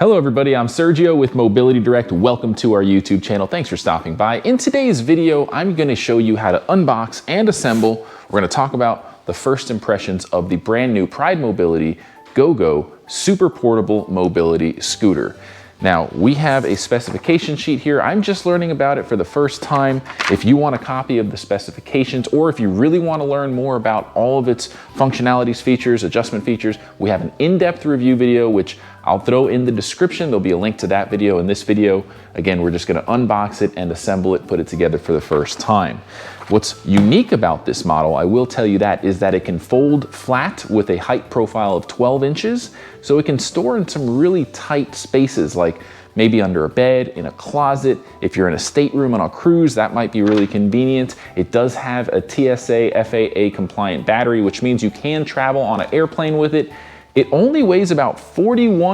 Hello everybody, I'm Sergio with Mobility Direct. Welcome to our YouTube channel. Thanks for stopping by. In today's video, I'm going to show you how to unbox and assemble. We're going to talk about the first impressions of the brand new Pride Mobility GoGo Super Portable Mobility Scooter. Now, we have a specification sheet here. I'm just learning about it for the first time. If you want a copy of the specifications, or if you really want to learn more about all of its functionalities, features, adjustment features, we have an in-depth review video, which I'll throw in the description. There'll be a link to that video. In this video, again, we're just going to unbox it and assemble it, put it together for the first time. What's unique about this model, I will tell you that, is that it can fold flat with a height profile of 12 inches. So it can store in some really tight spaces, like maybe under a bed, in a closet. If you're in a stateroom on a cruise, that might be really convenient. It does have a TSA FAA compliant battery, which means you can travel on an airplane with it. It only weighs about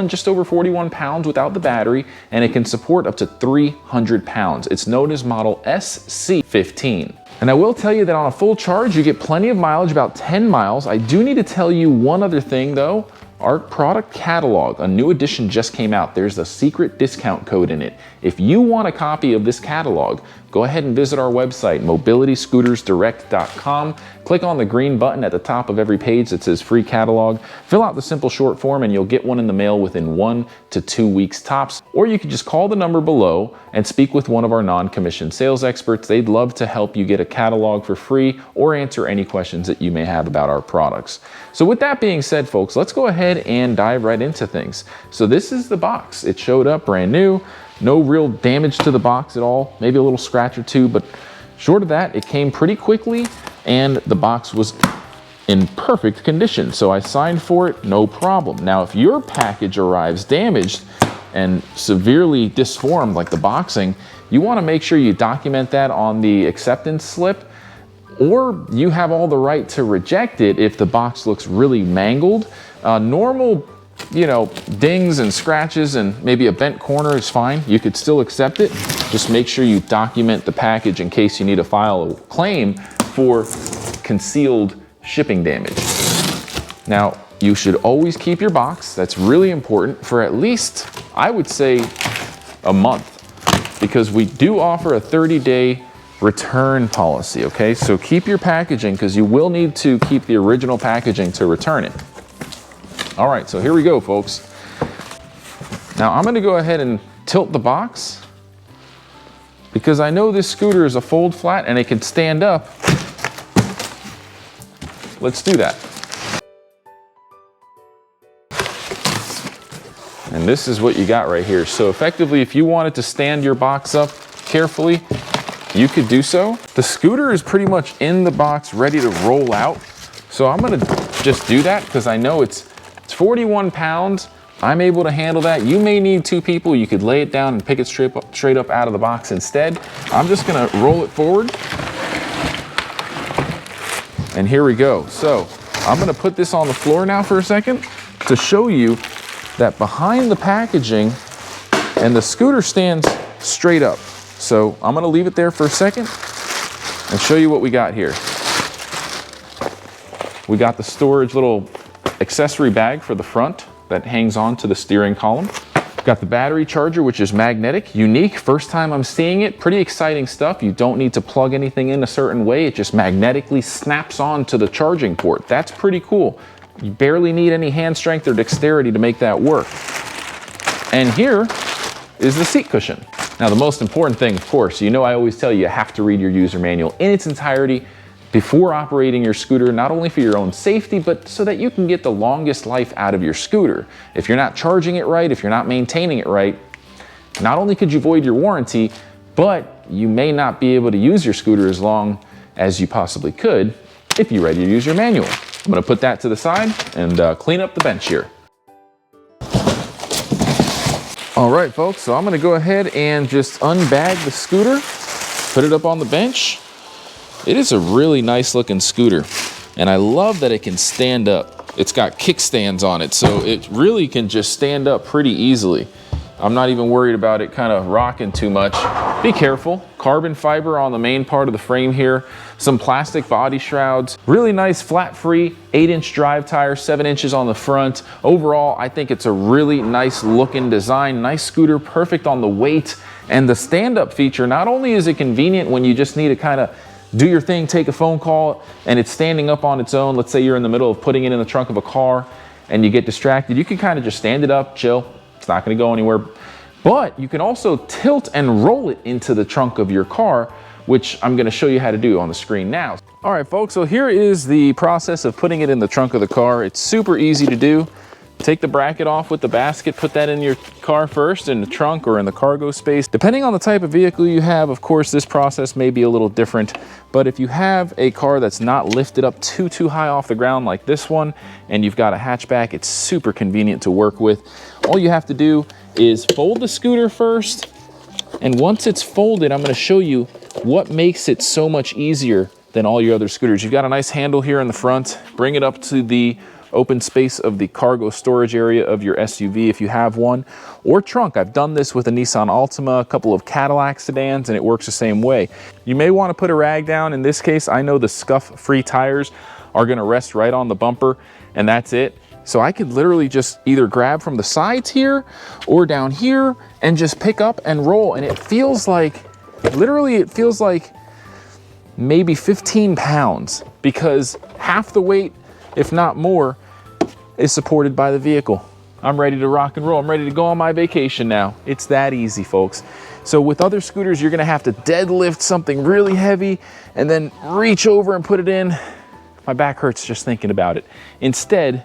just over 41 pounds without the battery, and it can support up to 300 pounds. It's known as model SC15. And I will tell you that on a full charge, you get plenty of mileage, about 10 miles. I do need to tell you one other thing though. Our product catalog, a new edition just came out. There's a secret discount code in it. If you want a copy of this catalog, go ahead and visit our website, mobilityscootersdirect.com. Click on the green button at the top of every page that says free catalog. Fill out the simple short form and you'll get one in the mail within 1 to 2 weeks tops. Or you can just call the number below and speak with one of our non-commissioned sales experts. They'd love to help you get a catalog for free or answer any questions that you may have about our products. So with that being said, folks, let's go ahead and dive right into things. So this is the box. It showed up brand new. No real damage to the box at all, maybe a little scratch or two, but short of that, it came pretty quickly and the box was in perfect condition. So I signed for it, no problem. Now, if your package arrives damaged and severely disformed like the boxing, you want to make sure you document that on the acceptance slip, or you have all the right to reject it if the box looks really mangled. Normal, dings and scratches and maybe a bent corner is fine. You could still accept it. Just make sure you document the package in case you need to file a claim for concealed shipping damage. Now, you should always keep your box. That's really important for at least, I would say, a month, because we do offer a 30-day return policy, okay? So keep your packaging, because you will need to keep the original packaging to return it. All right, so here we go, folks. Now I'm gonna go ahead and tilt the box because I know this scooter is a fold flat and it can stand up. Let's do that. And this is what you got right here. So effectively, if you wanted to stand your box up carefully, you could do so. The scooter is pretty much in the box, ready to roll out. So I'm gonna just do that because I know it's 41 pounds. I'm able to handle that. You may need 2 people. You could lay it down and pick it straight up out of the box instead. I'm just gonna roll it forward. And here we go. So I'm gonna put this on the floor now for a second to show you that behind the packaging and the scooter stands straight up. So I'm gonna leave it there for a second and show you what we got here. We got the storage little accessory bag for the front that hangs on to the steering column. Got the battery charger, which is magnetic, unique. First time I'm seeing it. Pretty exciting stuff. You don't need to plug anything in a certain way. It just magnetically snaps on to the charging port. That's pretty cool. You barely need any hand strength or dexterity to make that work. And here is the seat cushion. Now, the most important thing, of course, I always tell you, you have to read your user manual in its entirety before operating your scooter, not only for your own safety, but so that you can get the longest life out of your scooter. If you're not charging it right, if you're not maintaining it right, not only could you void your warranty, but you may not be able to use your scooter as long as you possibly could if you read your user manual. I'm gonna put that to the side and clean up the bench here. All right, folks, so I'm gonna go ahead and just unbag the scooter, put it up on the bench. It is a really nice looking scooter, and I love that it can stand up. It's got kickstands on it, so it really can just stand up pretty easily. I'm not even worried about it kind of rocking too much. Be careful. Carbon fiber on the main part of the frame here. Some plastic body shrouds. Really nice flat-free 8-inch drive tire, 7 inches on the front. Overall, I think it's a really nice looking design. Nice scooter, perfect on the weight. And the stand-up feature, not only is it convenient when you just need to kind of do your thing, take a phone call, and it's standing up on its own. Let's say you're in the middle of putting it in the trunk of a car and you get distracted. You can kind of just stand it up, chill. It's not going to go anywhere. But you can also tilt and roll it into the trunk of your car, which I'm going to show you how to do on the screen now. All right, folks, so here is the process of putting it in the trunk of the car. It's super easy to do. Take the bracket off with the basket, put that in your car first, in the trunk or in the cargo space. Depending on the type of vehicle you have, of course, this process may be a little different. But if you have a car that's not lifted up too high off the ground like this one, and you've got a hatchback, it's super convenient to work with. All you have to do is fold the scooter first. And once it's folded, I'm going to show you what makes it so much easier than all your other scooters. You've got a nice handle here in the front. Bring it up to the open space of the cargo storage area of your SUV if you have one, or trunk. I've done this with a Nissan Altima, a couple of Cadillac sedans, and it works the same way. You may want to put a rag down. In this case, I know the scuff-free tires are going to rest right on the bumper, and that's it. So I could literally just either grab from the sides here or down here and just pick up and roll, and it feels like, literally it feels like maybe 15 pounds, because half the weight, if not more, is supported by the vehicle. I'm ready to rock and roll. I'm ready to go on my vacation now. It's that easy, folks. So with other scooters, you're gonna have to deadlift something really heavy and then reach over and put it in. My back hurts just thinking about it. Instead,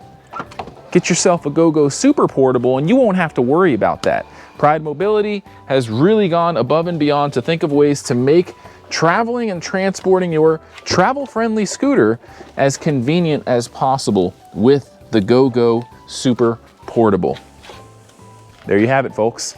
get yourself a GoGo Super Portable and you won't have to worry about that. Pride Mobility has really gone above and beyond to think of ways to make traveling and transporting your travel-friendly scooter as convenient as possible with the GoGo Super Portable. There you have it, folks.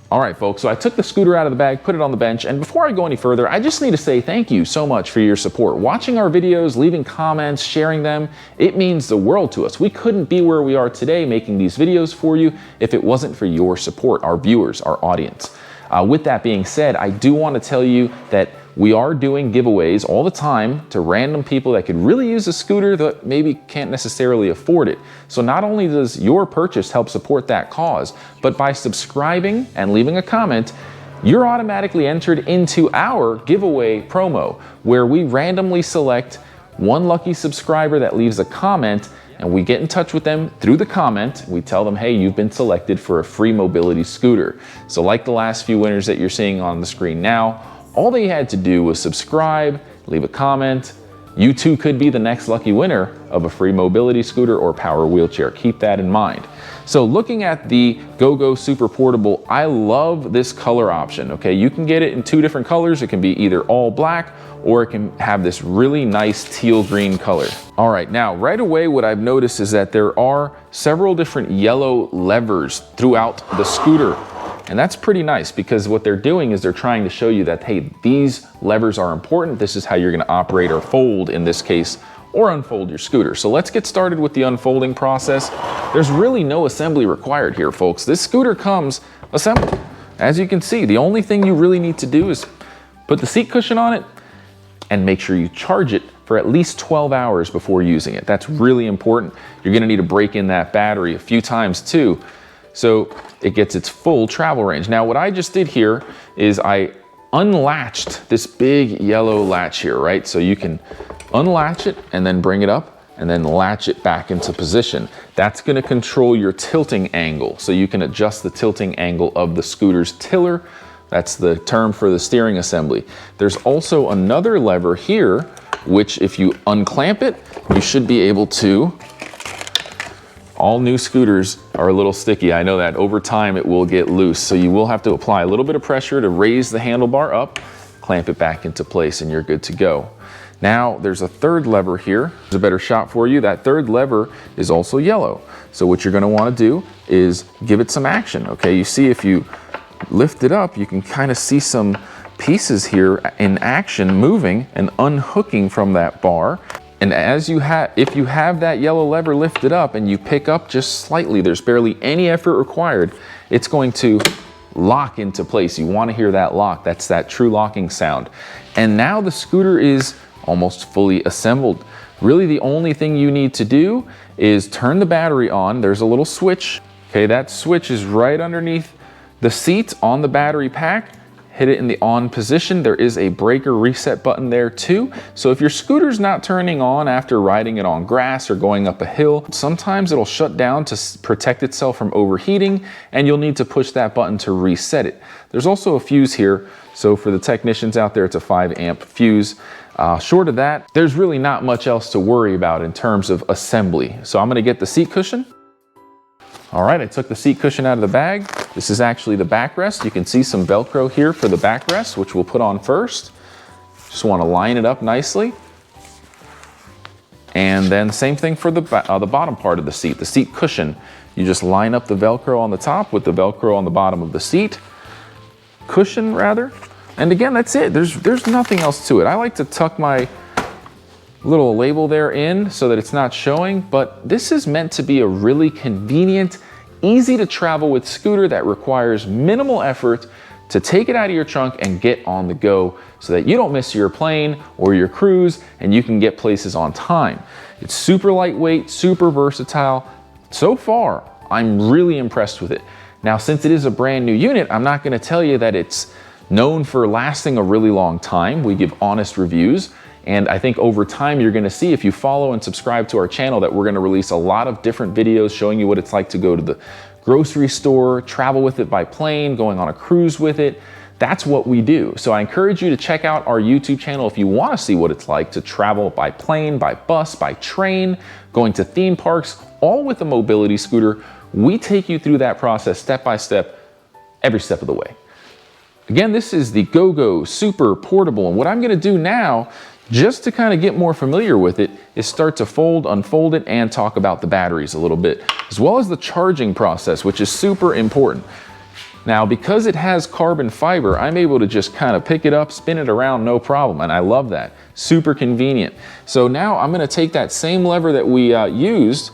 All right, folks, so I took the scooter out of the bag, put it on the bench, and before I go any further, I just need to say thank you so much for your support. Watching our videos, leaving comments, sharing them, it means the world to us. We couldn't be where we are today making these videos for you if it wasn't for your support, our viewers, our audience. With that being said, I do want to tell you that we are doing giveaways all the time to random people that could really use a scooter that maybe can't necessarily afford it. So not only does your purchase help support that cause, but by subscribing and leaving a comment, you're automatically entered into our giveaway promo, where we randomly select one lucky subscriber that leaves a comment, and we get in touch with them through the comment. We tell them, hey, you've been selected for a free mobility scooter. So like the last few winners that you're seeing on the screen now, all they had to do was subscribe, leave a comment. You too could be the next lucky winner of a free mobility scooter or power wheelchair. Keep that in mind. So looking at the GoGo Super Portable, I love this color option, okay? You can get it in 2 different colors. It can be either all black or it can have this really nice teal green color. All right, now right away what I've noticed is that there are several different yellow levers throughout the scooter. And that's pretty nice, because what they're doing is they're trying to show you that, hey, these levers are important. This is how you're gonna operate or fold, in this case, or unfold your scooter. So let's get started with the unfolding process. There's really no assembly required here, folks. This scooter comes assembled. As you can see, the only thing you really need to do is put the seat cushion on it and make sure you charge it for at least 12 hours before using it. That's really important. You're gonna need to break in that battery a few times too, so it gets its full travel range. Now, what I just did here is I unlatched this big yellow latch here, right? So you can unlatch it and then bring it up and then latch it back into position. That's gonna control your tilting angle. So you can adjust the tilting angle of the scooter's tiller. That's the term for the steering assembly. There's also another lever here, which if you unclamp it, you should be able to. All new scooters are a little sticky. I know that. Over time it will get loose. So you will have to apply a little bit of pressure to raise the handlebar up, clamp it back into place, and you're good to go. Now there's a third lever here. There's a better shot for you. That third lever is also yellow. So what you're gonna wanna do is give it some action, okay? You see, if you lift it up, you can kind of see some pieces here in action moving and unhooking from that bar. And if you have that yellow lever lifted up and you pick up just slightly, there's barely any effort required, it's going to lock into place. You want to hear that lock. That's that true locking sound. And now the scooter is almost fully assembled. Really, the only thing you need to do is turn the battery on. There's a little switch. Okay, that switch is right underneath the seat on the battery pack. Hit it in the on position. There is a breaker reset button there too. So if your scooter's not turning on after riding it on grass or going up a hill, sometimes it'll shut down to protect itself from overheating, and you'll need to push that button to reset it. There's also a fuse here. So for the technicians out there, it's a 5 amp fuse. Short of that, there's really not much else to worry about in terms of assembly. So I'm gonna get the seat cushion. All right, I took the seat cushion out of the bag. This is actually the backrest. You can see some Velcro here for the backrest, which we'll put on first. Just wanna line it up nicely. And then same thing for the bottom part of the seat cushion. You just line up the Velcro on the top with the Velcro on the bottom of the seat cushion rather. And again, that's it. There's nothing else to it. I like to tuck my little label there in so that it's not showing, but this is meant to be a really convenient, easy to travel with scooter that requires minimal effort to take it out of your trunk and get on the go so that you don't miss your plane or your cruise and you can get places on time. It's super lightweight, super versatile. So far, I'm really impressed with it. Now, since it is a brand new unit, I'm not gonna tell you that it's known for lasting a really long time. We give honest reviews. And I think over time, you're gonna see, if you follow and subscribe to our channel, that we're gonna release a lot of different videos showing you what it's like to go to the grocery store, travel with it by plane, going on a cruise with it. That's what we do. So I encourage you to check out our YouTube channel if you wanna see what it's like to travel by plane, by bus, by train, going to theme parks, all with a mobility scooter. We take you through that process step by step, every step of the way. Again, this is the GoGo Super Portable. And what I'm gonna do now, just to kind of get more familiar with it, is start to fold, unfold it, and talk about the batteries a little bit, as well as the charging process, which is super important. Now, because it has carbon fiber, I'm able to just kind of pick it up, spin it around, no problem, and I love that. Super convenient. So now I'm gonna take that same lever that we used,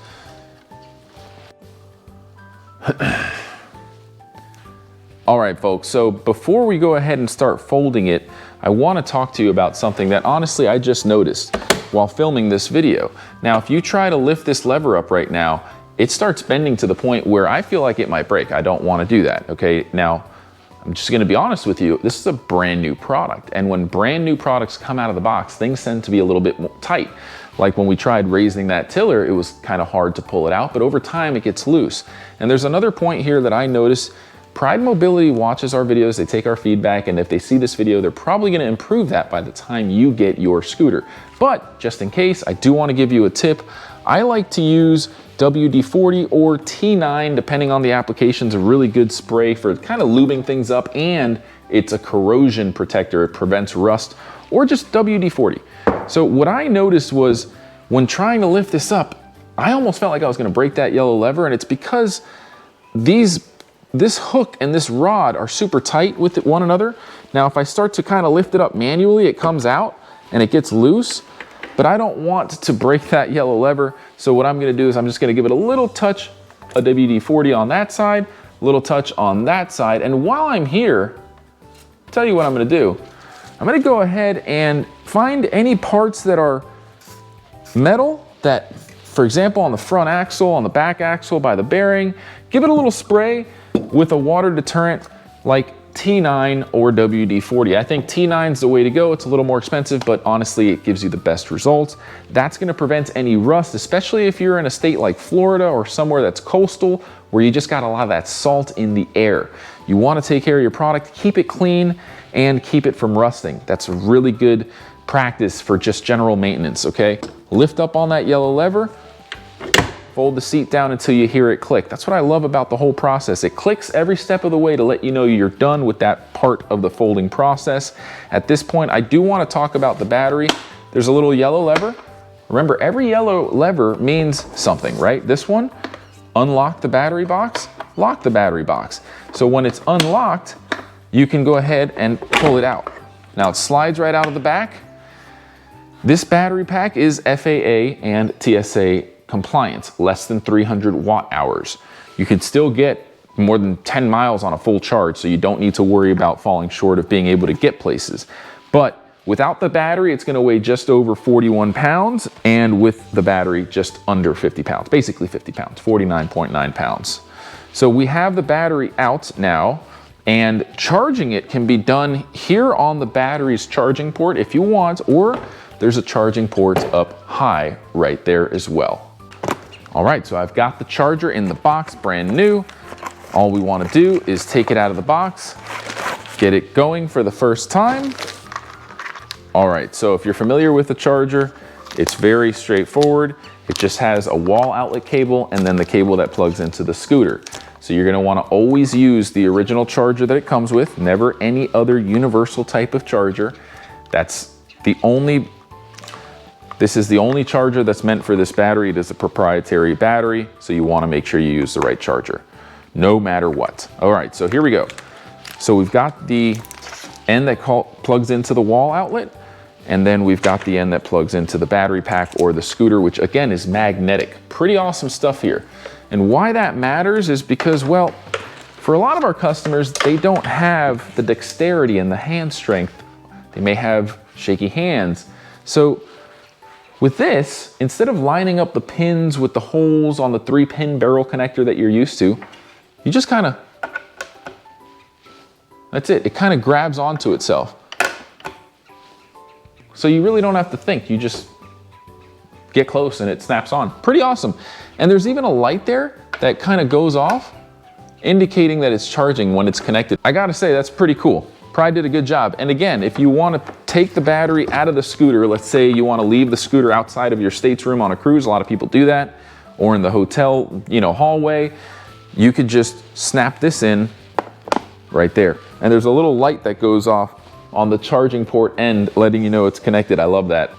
all right, folks, so before we go ahead and start folding it, I wanna talk to you about something that honestly I just noticed while filming this video. Now, if you try to lift this lever up right now, it starts bending to the point where I feel like it might break. I don't wanna do that, okay? Now, I'm just gonna be honest with you, this is a brand new product. And when brand new products come out of the box, things tend to be a little bit more tight. Like when we tried raising that tiller, it was kind of hard to pull it out, but over time it gets loose. And there's another point here that I notice. Pride Mobility watches our videos, they take our feedback, and if they see this video, they're probably gonna improve that by the time you get your scooter. But just in case, I do wanna give you a tip. I like to use WD-40 or T9, depending on the application's a really good spray for kind of lubing things up, and it's a corrosion protector. It prevents rust, or just WD-40. So what I noticed was when trying to lift this up, I almost felt like I was gonna break that yellow lever, and it's because this hook and this rod are super tight with one another. Now, if I start to kind of lift it up manually, it comes out and it gets loose, but I don't want to break that yellow lever. So what I'm gonna do is I'm just gonna give it a little touch of WD-40 on that side, a little touch on that side. And while I'm here, I'll tell you what I'm gonna do. I'm gonna go ahead and find any parts that are metal that, for example, on the front axle, on the back axle by the bearing, give it a little spray with a water deterrent like T9 or WD-40. I think T9 is the way to go. It's a little more expensive, but honestly, it gives you the best results. That's gonna prevent any rust, especially if you're in a state like Florida or somewhere that's coastal, where you just got a lot of that salt in the air. You wanna take care of your product, keep it clean, and keep it from rusting. That's a really good practice for just general maintenance, okay? Lift up on that yellow lever, fold the seat down until you hear it click. That's what I love about the whole process. It clicks every step of the way to let you know you're done with that part of the folding process. At this point, I do want to talk about the battery. There's a little yellow lever. Remember, every yellow lever means something, right? This one, unlock the battery box, lock the battery box. So when it's unlocked, you can go ahead and pull it out. Now it slides right out of the back. This battery pack is FAA and TSA compliant, less than 300 watt hours. You can still get more than 10 miles on a full charge, so you don't need to worry about falling short of being able to get places. But without the battery, it's gonna weigh just over 41 pounds, and with the battery, just under 50 pounds, basically 50 pounds, 49.9 pounds. So we have the battery out now, and charging it can be done here on the battery's charging port if you want, or there's a charging port up high right there as well. All right, so I've got the charger in the box, brand new. All we want to do is take it out of the box, get it going for the first time. All right, so if you're familiar with the charger, it's very straightforward. It just has a wall outlet cable and then the cable that plugs into the scooter. So you're gonna wanna always use the original charger that it comes with, never any other universal type of charger. This is the only charger that's meant for this battery. It is a proprietary battery, so you wanna make sure you use the right charger, no matter what. All right, so here we go. So we've got the end that plugs into the wall outlet, and then we've got the end that plugs into the battery pack or the scooter, which again is magnetic. Pretty awesome stuff here. And why that matters is because, well, for a lot of our customers, they don't have the dexterity and the hand strength. They may have shaky hands. So with this, instead of lining up the pins with the holes on the 3-pin barrel connector that you're used to, you just kind of, that's it. It kind of grabs onto itself. So you really don't have to think. You just get close and it snaps on. Pretty awesome. And there's even a light there that kind of goes off, indicating that it's charging when it's connected. I gotta say, that's pretty cool. Pride did a good job. And again, if you want to take the battery out of the scooter, let's say you want to leave the scooter outside of your stateroom on a cruise, a lot of people do that, or in the hotel, hallway, you could just snap this in right there. And there's a little light that goes off on the charging port end, letting you know it's connected. I love that.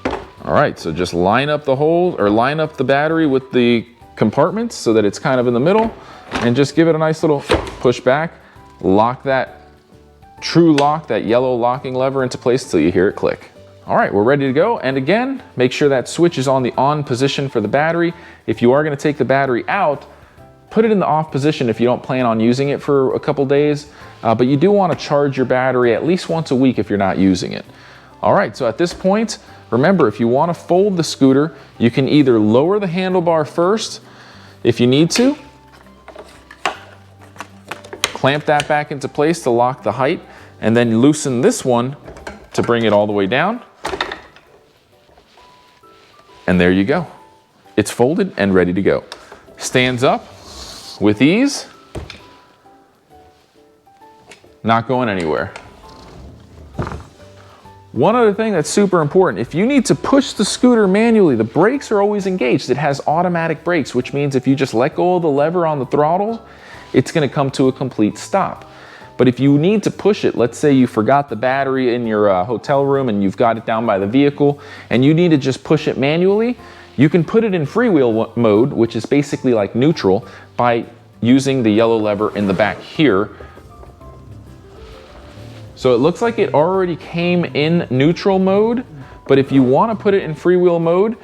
All right, so just line up the hole, or line up the battery with the compartments so that it's kind of in the middle, and just give it a nice little push back, lock that true lock, that yellow locking lever into place till you hear it click. All right, we're ready to go. And again, make sure that switch is on the on position for the battery. If you are gonna take the battery out, put it in the off position if you don't plan on using it for a couple days, but you do wanna charge your battery at least once a week if you're not using it. All right, so at this point, remember, if you wanna fold the scooter, you can either lower the handlebar first if you need to, clamp that back into place to lock the height, and then loosen this one to bring it all the way down. And there you go. It's folded and ready to go. Stands up with ease, not going anywhere. One other thing that's super important, if you need to push the scooter manually, the brakes are always engaged. It has automatic brakes, which means if you just let go of the lever on the throttle, it's gonna come to a complete stop. But if you need to push it, let's say you forgot the battery in your hotel room and you've got it down by the vehicle and you need to just push it manually, you can put it in freewheel mode, which is basically like neutral, by using the yellow lever in the back here. So it looks like it already came in neutral mode, but if you wanna put it in freewheel mode,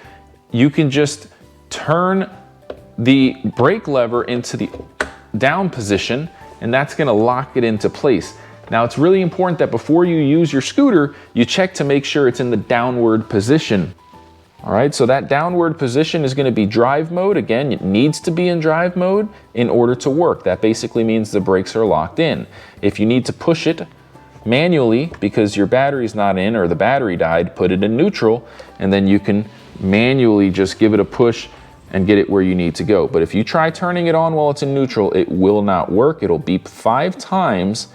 you can just turn the brake lever into the down position, and that's gonna lock it into place. Now it's really important that before you use your scooter, you check to make sure it's in the downward position. All right, so that downward position is gonna be drive mode. Again, it needs to be in drive mode in order to work. That basically means the brakes are locked in. If you need to push it manually because your battery's not in or the battery died, put it in neutral, and then you can manually just give it a push and get it where you need to go. But if you try turning it on while it's in neutral, it will not work. It'll beep 5 times.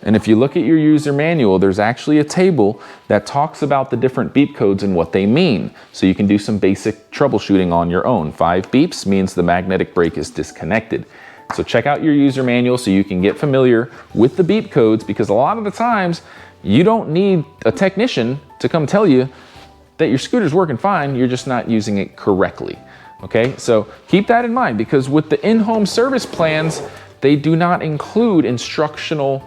And if you look at your user manual, there's actually a table that talks about the different beep codes and what they mean. So you can do some basic troubleshooting on your own. 5 beeps means the magnetic brake is disconnected. So check out your user manual so you can get familiar with the beep codes, because a lot of the times you don't need a technician to come tell you that your scooter's working fine, you're just not using it correctly. Okay, so keep that in mind, because with the in-home service plans, they do not include instructional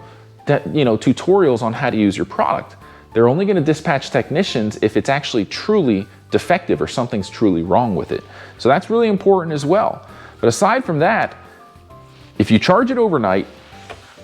tutorials on how to use your product. They're only gonna dispatch technicians if it's actually truly defective or something's truly wrong with it. So that's really important as well. But aside from that, if you charge it overnight,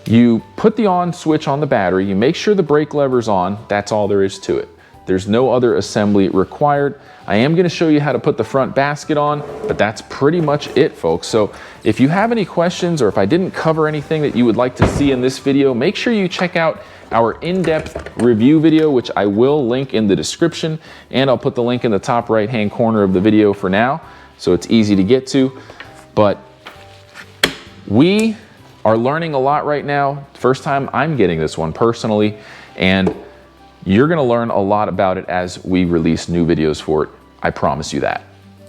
you put the on switch on the battery, you make sure the brake lever's on, that's all there is to it. There's no other assembly required. I am gonna show you how to put the front basket on, but that's pretty much it, folks. So if you have any questions or if I didn't cover anything that you would like to see in this video, make sure you check out our in-depth review video, which I will link in the description, and I'll put the link in the top right-hand corner of the video for now, so it's easy to get to. But we are learning a lot right now. First time I'm getting this one personally, and you're gonna learn a lot about it as we release new videos for it. I promise you that.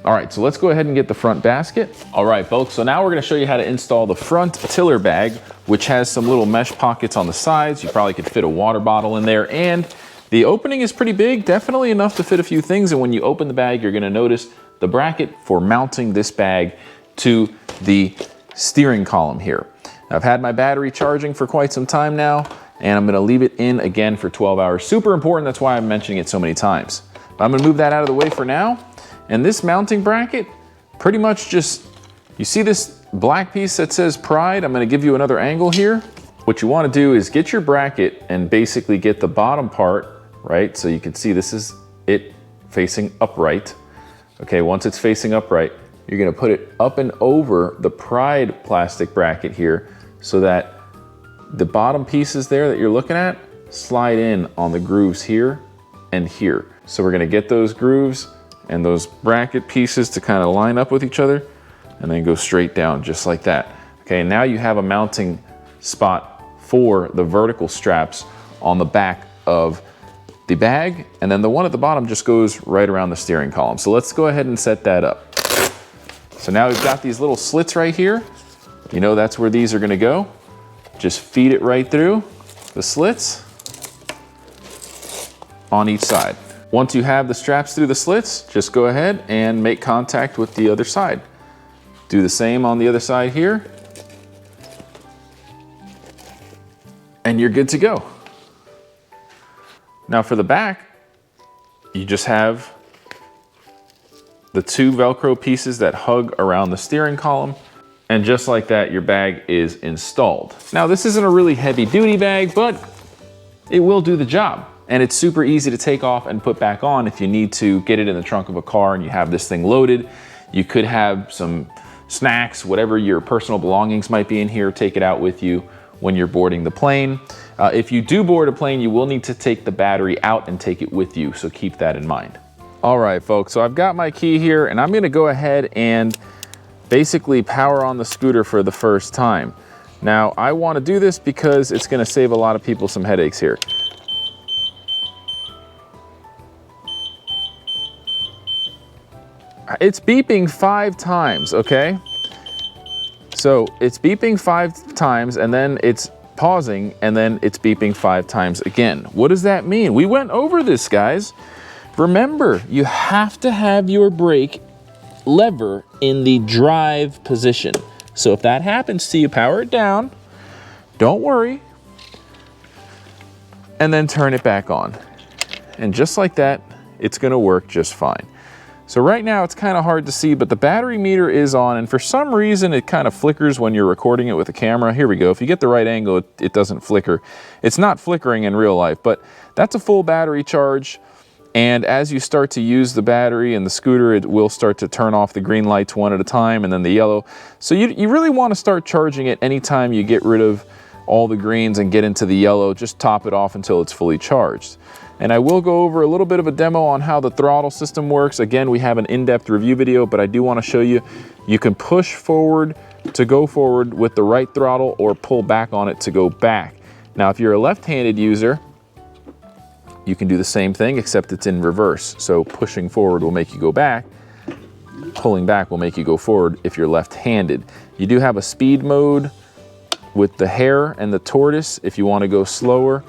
All right, so let's go ahead and get the front basket. All right, folks, so now we're gonna show you how to install the front tiller bag, which has some little mesh pockets on the sides. You probably could fit a water bottle in there, and the opening is pretty big, definitely enough to fit a few things. And when you open the bag, you're gonna notice the bracket for mounting this bag to the steering column here. I've had my battery charging for quite some time now, and I'm gonna leave it in again for 12 hours. Super important, that's why I'm mentioning it so many times. I'm gonna move that out of the way for now. And this mounting bracket, pretty much just, you see this black piece that says Pride? I'm gonna give you another angle here. What you wanna do is get your bracket and basically get the bottom part, right? So you can see this is it facing upright. Okay, once it's facing upright, you're gonna put it up and over the Pride plastic bracket here so that the bottom pieces there that you're looking at slide in on the grooves here and here. So we're gonna get those grooves and those bracket pieces to kind of line up with each other and then go straight down just like that. Okay, now you have a mounting spot for the vertical straps on the back of the bag, and then the one at the bottom just goes right around the steering column. So let's go ahead and set that up. So now we've got these little slits right here. You know that's where these are gonna go. Just feed it right through the slits on each side. Once you have the straps through the slits, just go ahead and make contact with the other side. Do the same on the other side here. And you're good to go. Now for the back, you just have the two Velcro pieces that hug around the steering column. And just like that, your bag is installed. Now this isn't a really heavy duty bag, but it will do the job. And it's super easy to take off and put back on if you need to get it in the trunk of a car and you have this thing loaded. You could have some snacks, whatever your personal belongings might be in here, take it out with you when you're boarding the plane. If you do board a plane, you will need to take the battery out and take it with you, so keep that in mind. All right, folks, so I've got my key here and I'm gonna go ahead and basically power on the scooter for the first time. Now, I wanna do this because it's gonna save a lot of people some headaches here. It's beeping 5 times, okay? So it's beeping 5 times and then it's pausing and then it's beeping 5 times again. What does that mean? We went over this, guys. Remember, you have to have your brake lever in the drive position. So if that happens to you, power it down, don't worry, and then turn it back on. And just like that, it's gonna work just fine. So right now it's kind of hard to see, but the battery meter is on, and for some reason it kind of flickers when you're recording it with a camera. Here we go. If you get the right angle, it doesn't flicker. It's not flickering in real life, but that's a full battery charge. And as you start to use the battery and the scooter, it will start to turn off the green lights one at a time and then the yellow. So you really want to start charging it anytime you get rid of all the greens and get into the yellow. Just top it off until it's fully charged. And I will go over a little bit of a demo on how the throttle system works. Again, we have an in-depth review video, but I do want to show you, you can push forward to go forward with the right throttle or pull back on it to go back. Now, if you're a left-handed user, you can do the same thing, except it's in reverse. So pushing forward will make you go back. Pulling back will make you go forward if you're left-handed. You do have a speed mode with the hare and the tortoise. If you want to go slower,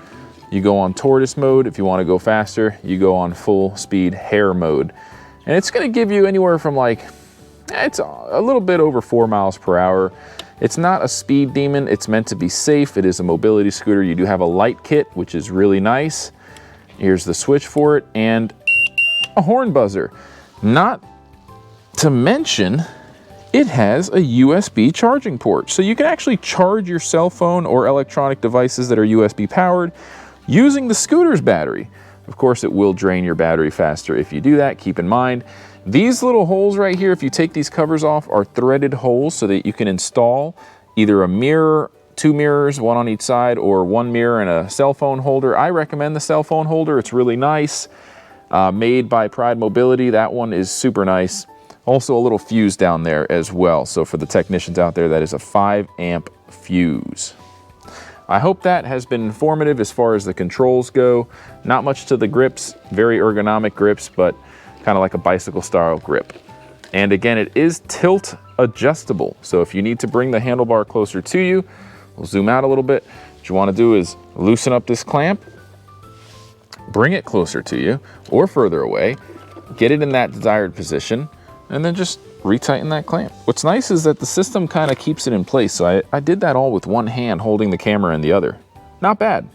you go on tortoise mode. If you want to go faster, you go on full speed hare mode. And it's going to give you anywhere from it's a little bit over 4 miles per hour. It's not a speed demon. It's meant to be safe. It is a mobility scooter. You do have a light kit, which is really nice. Here's the switch for it and a horn buzzer. Not to mention, it has a USB charging port. So you can actually charge your cell phone or electronic devices that are USB powered using the scooter's battery. Of course, it will drain your battery faster if you do that. Keep in mind, these little holes right here, if you take these covers off, are threaded holes so that you can install either a mirror, 2 mirrors, one on each side, or 1 mirror and a cell phone holder. I recommend the cell phone holder. It's really nice. Made by Pride Mobility. That one is super nice. Also a little fuse down there as well. So for the technicians out there, that is a 5 amp fuse. I hope that has been informative as far as the controls go. Not much to the grips, very ergonomic grips, but kind of like a bicycle style grip. And again, it is tilt adjustable. So if you need to bring the handlebar closer to you, we'll zoom out a little bit. What you want to do is loosen up this clamp, bring it closer to you or further away, get it in that desired position, and then just retighten that clamp. What's nice is that the system kind of keeps it in place. So I did that all with one hand holding the camera in the other. Not bad.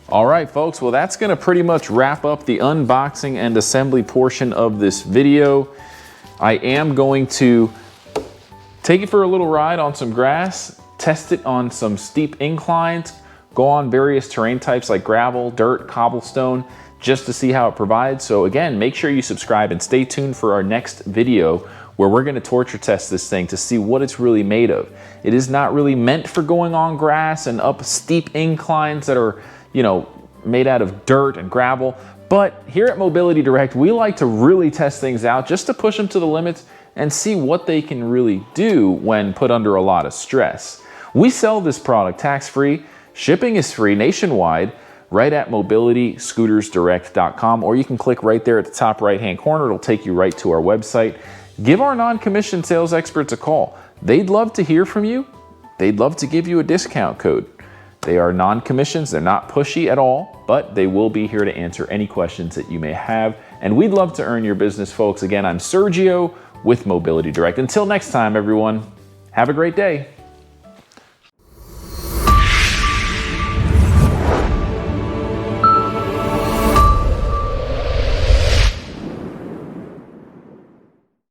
All right, folks, well, that's gonna pretty much wrap up the unboxing and assembly portion of this video. I am going to take it for a little ride on some grass, test it on some steep inclines, go on various terrain types like gravel, dirt, cobblestone, just to see how it provides. So again, make sure you subscribe and stay tuned for our next video where we're gonna torture test this thing to see what it's really made of. It is not really meant for going on grass and up steep inclines that are, you know, made out of dirt and gravel. But here at Mobility Direct, we like to really test things out just to push them to the limits and see what they can really do when put under a lot of stress. We sell this product tax-free, shipping is free nationwide, right at mobilityscootersdirect.com, or you can click right there at the top right-hand corner. It'll take you right to our website. Give our non-commissioned sales experts a call. They'd love to hear from you. They'd love to give you a discount code. They are non-commissions. They're not pushy at all, but they will be here to answer any questions that you may have. And we'd love to earn your business, folks. Again, I'm Sergio with Mobility Direct. Until next time, everyone, have a great day.